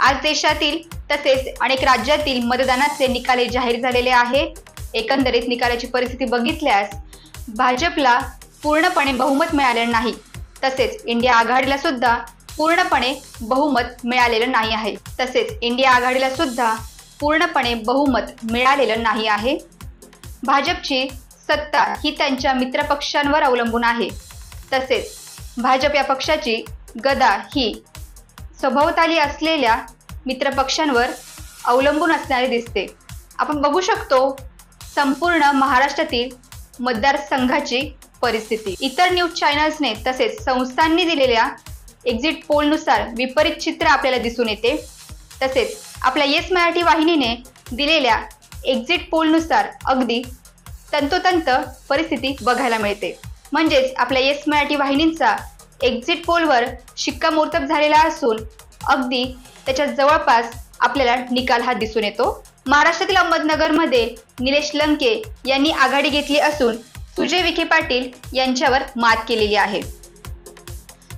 आज देशातील तसेच अनेक राज्यातील मतदानाचे निकाल जाहीर झालेले आहेत। एकंदरीत निकालाची परिस्थिती बघितल्यास भाजपला पूर्णपणे बहुमत मिळालेलं नाही, तसेच इंडिया आघाडीला सुद्धा पूर्णपणे बहुमत मिळालेलं नाही आहे। तसेच इंडिया आघाडीला सुद्धा पूर्णपणे बहुमत मिळालेलं नाही आहे। भाजपची सत्ता ही त्यांच्या मित्रपक्षांवर अवलंबून आहे। तसेच भाजप या पक्षाची गदा ही सभोवताली असलेल्या मित्रपक्षांवर अवलंबून असणारे दिसते। आपण बघू शकतो संपूर्ण महाराष्ट्रातील मतदारसंघाची परिस्थिती। इतर न्यूज चॅनल्सने तसेच संस्थांनी दिलेल्या एक्झिट पोलनुसार विपरीत चित्र आपल्याला दिसून येते। तसेच आपल्या येस मराठी वाहिनीने दिलेल्या एक्झिट पोलनुसार अगदी तंतोतंत परिस्थिती बघायला मिळते। म्हणजेच आपल्या येस मराठी वाहिनींचा एक्झिट पोलवर शिक्कामोर्तब झालेला असून अगदी त्याच्या जवळपास आपल्याला निकाल हा दिसून येतो। महाराष्ट्रातील अहमदनगरमध्ये निलेश लंके यांनी आघाडी घेतली असून सुजय विखे पाटील यांच्यावर मात केलेली आहे।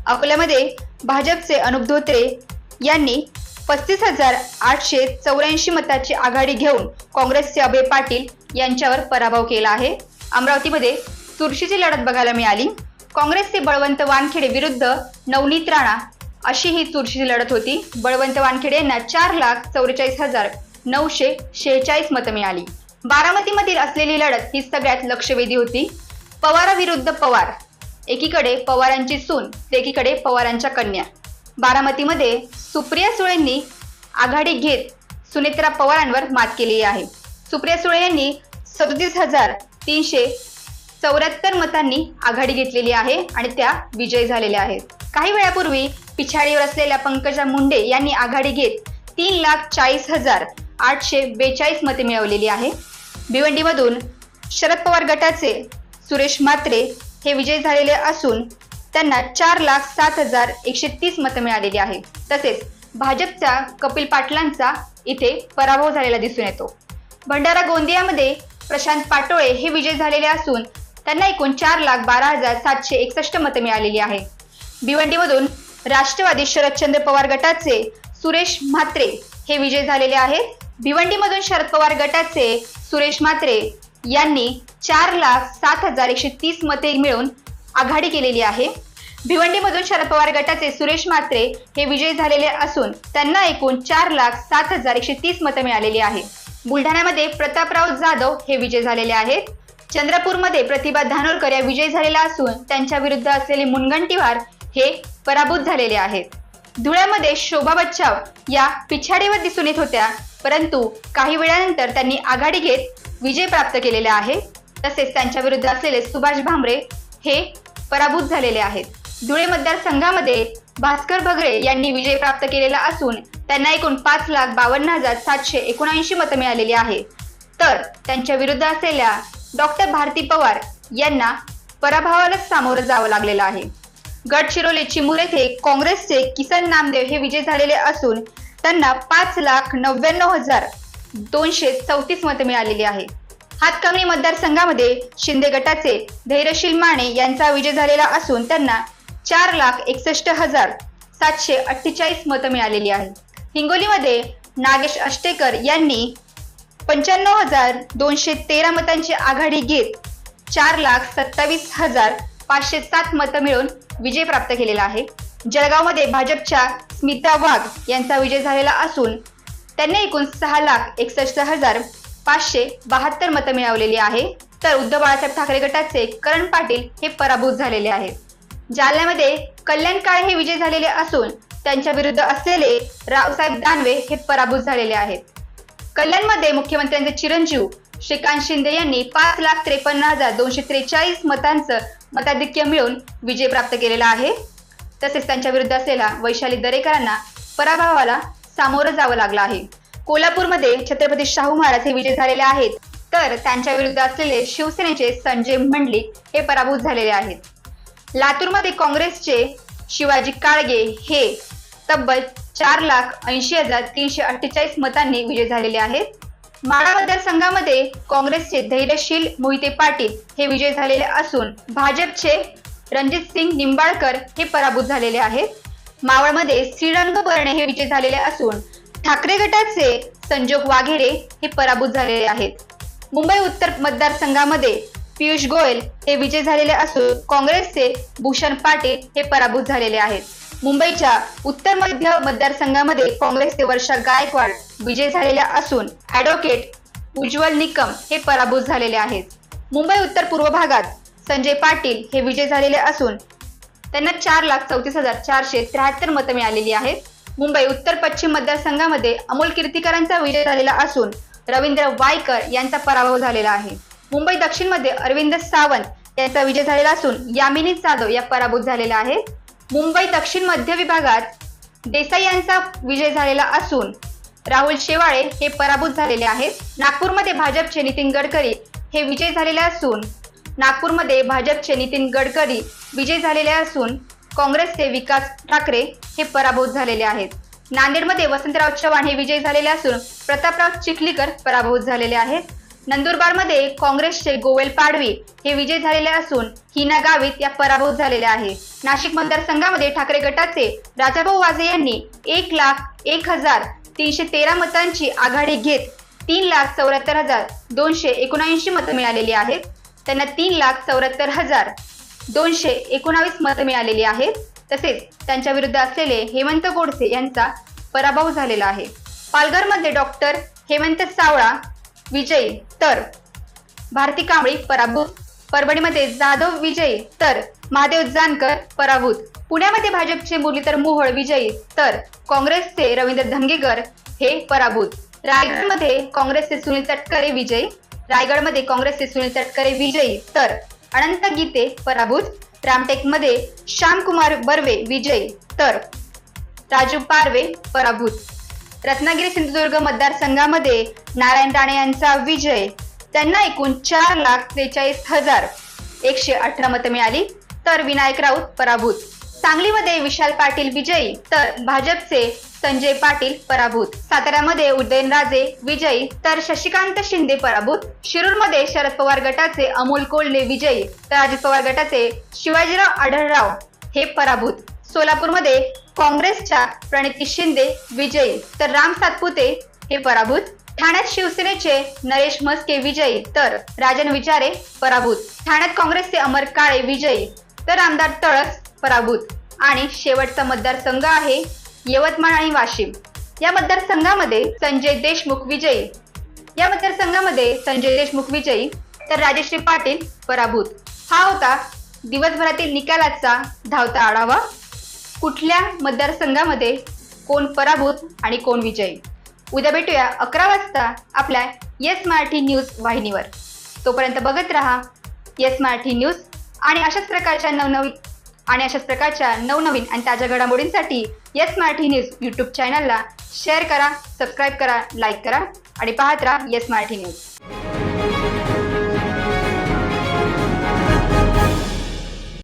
अकोल्यामध्ये भाजपचे अनुप धोत्रे यांनी 35,884 मताची आघाडी घेऊन काँग्रेसचे अभय पाटील यांच्यावर पराभव केला आहे। अमरावतीमध्ये चुरशीची लढत बघायला मिळाली। काँग्रेसचे बळवंत वानखेडे विरुद्ध नवनीत राणा अशी ही चुरशीची लढत होती। बळवंत वानखेडे यांना 4,44,946 मतं मिळाली। बारामतीमधील असलेली लढत ही सगळ्यात लक्षवेधी होती। पवार विरुद्ध पवार, एकीकडे पवारांची सून तर एकीकडे पवारांच्या कन्या। बारामतीमध्ये सुप्रिया सुळेंनी आघाडी घेत सुनेत्रा पवारांवर मात केली आहे। सुप्रिया सुळे यांनी 37,374 मतांनी आघाडी घेतलेली आहे आणि त्या विजयी झालेल्या आहेत। काही वेळापूर्वी पिछाडीवर असलेल्या पंकजा मुंडे यांनी आघाडी घेत 3,40,842 मते मिळवलेली आहे। भिवंडीमधून शरद पवार गटाचे सुरेश म्हात्रे हे विजयी झालेले असून त्यांना 4,07,130 मतं मिळालेली आहे। तसेच भाजपच्या कपिल पाटलांचा इथे पराभव झालेला दिसून येतो। भंडारा गोंदियामध्ये प्रशांत पाटोळे हे विजयी झालेले असून त्यांना एकूण 4,12,761 मतं मिळालेली आहे। भिवंडीमधून राष्ट्रवादी शरदचंद्र पवार गटाचे सुरेश म्हात्रे हे विजयी झालेले आहेत। भिवंडीमधून शरद पवार गटाचे सुरेश म्हात्रे यांनी 4,07,130 मते मिळवून आघाडी केलेली आहे। भिवंडीमधून शरद पवार गटाचे सुरेश म्हात्रे हे विजयी झालेले असून त्यांना एकूण 4,07,130 मतं मिळालेली आहे। बुलढाण्यामध्ये प्रतापराव जाधव हे विजयी झालेले आहेत। चंद्रपूरमध्ये प्रतिभा धानोरकर या विजयी झालेल्या असून त्यांच्या विरुद्ध असलेले मुनगंटीवार हे पराभूत झालेले आहेत। धुळ्यामध्ये शोभा बच्चाव या पिछाडीवर दिसून येत होत्या, परंतु काही वेळानंतर त्यांनी आघाडी घेत विजय प्राप्त केलेला आहे। तसेच त्यांच्या विरुद्ध असलेले सुभाष भामरे हे पराभूत झालेले आहेत। धुळे मतदारसंघामध्ये भास्कर भगरे यांनी विजय प्राप्त केलेला असून त्यांना एकूण 5,52,779 मतं मिळालेली आहे। तर त्यांच्या विरुद्ध असलेल्या डॉक्टर भारती पवार यांना पराभवाला सामोरं जावं लागलेलं आहे। गडचिरोली चिमूर येथे काँग्रेसचे किसन नामदेव हे विजयी झालेले असून त्यांना 5,99,234 मतं मिळालेली आहे। हातकणंगले मतदारसंघामध्ये शिंदे गटाचे धैर्यशील माने यांचा विजय झालेला असून त्यांना 4,61,748 मतं मिळालेली आहे। हिंगोलीमध्ये नागेश अष्टेकर यांनी 95,213 मतांची आघाडी घेत 4,27,507 मतं मिळवून विजय प्राप्त केलेला आहे। जळगावमध्ये भाजपच्या स्मिता वाघ यांचा विजय झालेला असून त्यांनी एकूण 6,61,572 मतं मिळवलेली आहे। तर उद्धव बाळासाहेब ठाकरे गटाचे करण पाटील हे पराभूत झालेले आहेत। जालन्यामध्ये कल्याण काळे हे विजयी झालेले असून त्यांच्या विरुद्ध असलेले रावसाहेब दानवे हे पराभूत झालेले आहेत। कल्याणमध्ये मुख्यमंत्र्यांचे चिरंजीव श्रीकांत शिंदे यांनी 5,53,243 मतांचं मताधिक्य मिळवून विजय प्राप्त केलेला आहे। तसेच त्यांच्या विरुद्ध असलेल्या वैशाली दरेकरांना पराभवाला सामोरं जावं लागलं आहे। कोल्हापूरमध्ये छत्रपती शाहू महाराज हे विजयी झालेले आहेत, तर त्यांच्या विरुद्ध असलेले शिवसेनेचे संजय मंडलिक हे पराभूत झालेले आहेत। लातूरमध्ये काँग्रेसचे शिवाजी काळगे हे तब्बल 4,80,348 मतांनी विजयी झालेले आहेत। माढा मतदारसंघामध्ये काँग्रेसचे धैर्यशील मोहिते पाटील हे विजयी झालेले असून भाजपचे रणजित सिंग निंबाळकर हे पराभूत झालेले आहेत। मावळमध्ये श्रीरंग बर्णे हे विजयी झालेले असून ठाकरे गटाचे संजोग वाघेरे हे पराभूत झालेले आहेत. मुंबई उत्तर मतदारसंघामध्ये पियुष गोयल हे विजय झालेले असून काँग्रेसचे भूषण पाटील हे पराभूत झालेले आहेत. मुंबईच्या उत्तर मध्य मतदारसंघामध्ये काँग्रेसचे वर्षा गायकवाड विजय झालेल्या असून ॲडव्होकेट उज्ज्वल निकम हे पराभूत झालेले आहेत. मुंबई उत्तर पूर्व भागात संजय पाटील हे विजय झालेले असून त्यांना 4,34,473 मतं मिळालेली आहेत. मुंबई उत्तर पश्चिम मतदारसंघामध्ये अमोल कीर्तीकरांचा विजय झालेला असून रवींद्र वायकर यांचा पराभव झालेला आहे. मुंबई दक्षिण मध्ये अरविंद सावंत यांचा विजय झालेला असून यामिनी जाधव या पराभूत झालेल्या आहेत. मुंबई दक्षिण मध्य विभागात देसाई यांचा विजय झालेला असून राहुल शेवाळे हे पराभूत झालेले आहेत. नागपूरमध्ये भाजपचे नितीन गडकरी हे विजय झालेले असून काँग्रेसचे विकास ठाकरे हे पराभूत झालेले आहेत. नांदेडमध्ये वसंतराव चव्हाण हे विजयी झालेले असून प्रतापराव चिखलीकर पराभूत झालेले आहेत. नंदुरबारमध्ये काँग्रेसचे गोवेल पाडवी हे विजयी झालेले असून हिना गावित या पराभूत झालेल्या आहेत. नाशिक मतदारसंघामध्ये ठाकरे गटाचे राजाभाऊ वाजे यांनी 1,01,313 मतांची आघाडी घेत 3,74,279 मतं मिळालेली आहेत. त्यांना 3,74,219 मतं मिळालेली आहेत. तसेच त्यांच्या विरुद्ध असलेले हेमंत गोडसे यांचा पराभव झालेला आहे. पालघरमध्ये डॉक्टर हेमंत सावळा विजयी तर भारती कांबळी पराभूत. परभणीमध्ये जाधव विजयी तर महादेव जानकर पराभूत. पुण्यामध्ये भाजपचे मुरलीधर मोहोळ विजयी तर काँग्रेसचे रवींद्र धंगेकर हे पराभूत. रायगडमध्ये काँग्रेसचे सुनील तटकरे विजयी तर अनंत गीते पराभूत. रामटेकमध्ये श्यामकुमार बर्वे विजयी तर राजू पारवे पराभूत. रत्नागिरी सिंधुदुर्ग मतदारसंघामध्ये नारायण राणे यांचा विजय. त्यांना एकूण 4,43,118 मतं मिळाली तर विनायक राऊत पराभूत. सांगलीमध्ये विशाल पाटील विजयी तर भाजपचे संजय पाटील पराभूत. साताऱ्यामध्ये उदयनराजे विजयी तर शशिकांत शिंदे पराभूत. शिरूरमध्ये शरद पवार गटाचे अमोल कोल्हे विजयी तर अजित पवार गटाचे शिवाजीराव आढळराव हे पराभूत. सोलापूरमध्ये काँग्रेसच्या प्रणिती शिंदे विजयी तर राम सातपुते हे पराभूत. ठाण्यात शिवसेनेचे नरेश म्हस्के विजयी तर राजन विचारे पराभूत. ठाण्यात काँग्रेसचे अमर काळे विजयी तर आमदार तळस पराभूत. आणि शेवटचा मतदारसंघ आहे यवतमाळ आणि वाशिम. या मतदारसंघामध्ये संजय देशमुख विजयी तर राजश्री पाटील पराभूत. हा होता दिवसभरातील निकालाचा धावता आढावा. कुठल्या मतदारसंघामध्ये कोण पराभूत आणि कोण विजयी. उद्या भेटूया 11 वाजता आपल्या येस मराठी न्यूज वाहिनीवर. तोपर्यंत बघत रहा येस मराठी न्यूज आणि अशाच प्रकारच्या नवनवीन आणि ताज्या घडामोडींसाठी येस मराठी न्यूज यूट्यूब चॅनलला शेअर करा, सबस्क्राईब करा, लाईक करा आणि पाहत राहा येस मराठी न्यूज.